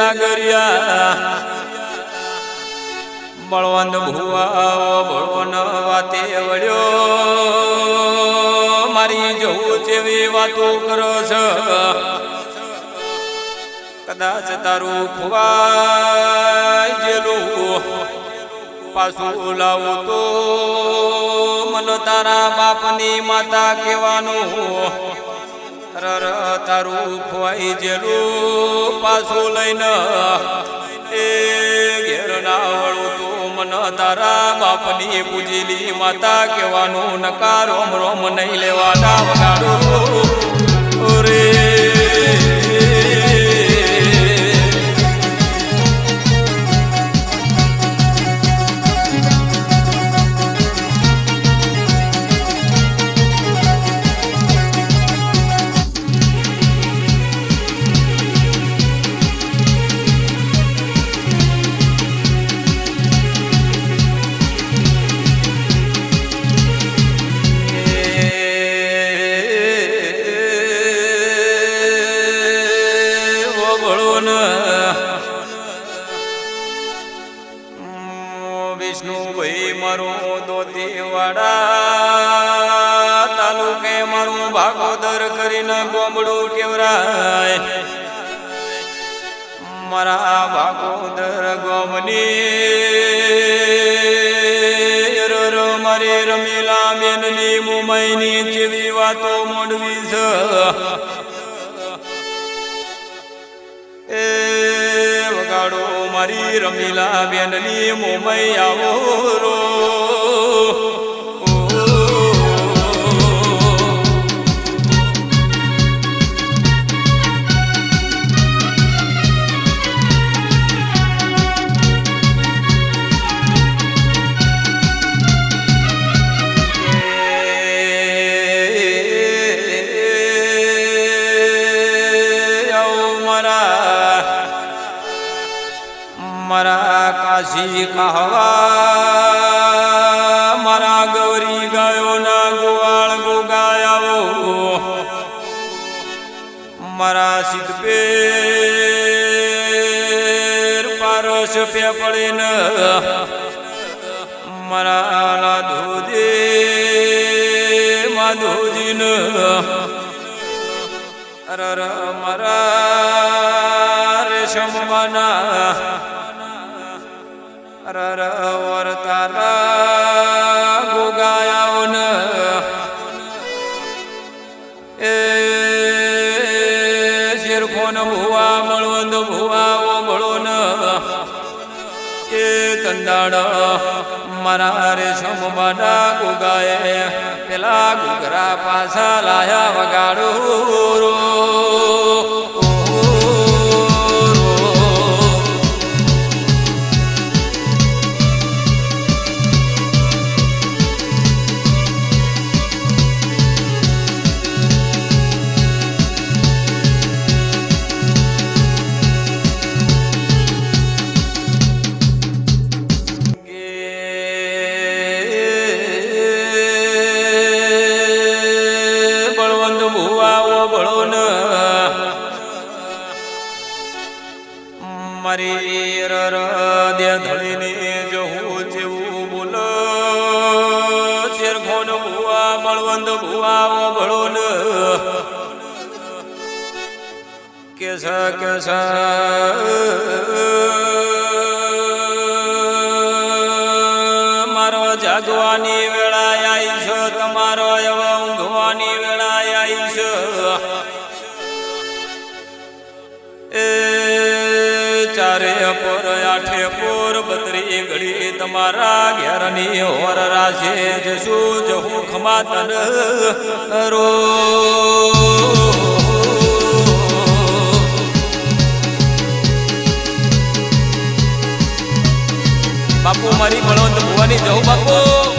જાગરિયા બળવંત ભુવા બળવન વાતે વળ્યો મારી જવું જેવી વાતો કરો છો કદાચ તારું ખુવાઈ જેલું પાછું લાવું તો મને તારા બાપની માતા કહેવાનું તારું ખોવાઈ જેલું પાછું લઈને એ ઘેર ના વળું તો મને તારા બાપની પૂજેલી માતા કહેવાનું નકાર રોમ રોમ નહીં લેવાના વગાડું રે વિષ્ણુભાઈ મારું દોતીવાડા તાલુકે મારું ભાગોદર કરીને ગોમડું કેવરાય મારા ભાગોદર ગોમની મારી રમીલા બેનની મુંબઈની જેવી વાતો મોડવી છે વગાડો મારી રમીલા બેનની મુંબઈ આવો રો મારા કાશી કહવા મારા ગૌરી ગાયોના ગોવાળ ગોગાયાઓ મારા સિદ્ધપેર પારસ પેપડીને મારા લાધુજે માધુજીને અરર મારા રેશમવાના તારા ગોગાયાઓન એ શેરખોન ભુવા બળવંત ભુવા ઓબળોન એ કંદાડ મારા રેશમ બાડા ગોગાએ પેલા ઘૂઘરા પાછા લાયા વગાડો રો મારી હૃદય ધણીને જવું જેવું બોલ શેરખોન ભુવા બળવંત ભુવા ભળો ન કેસ મારો જાગવાની વેળા આવી છે તમારો એવા ઊંઘવાની વેળા આવી છે ચારે પર આઠે પર બત્રી ઘડી તમારા ઘેરની હોર રાશે જશું જહું ખમાતન રો બાપુ મારી બળવંત ભુવાની જવું બાપુ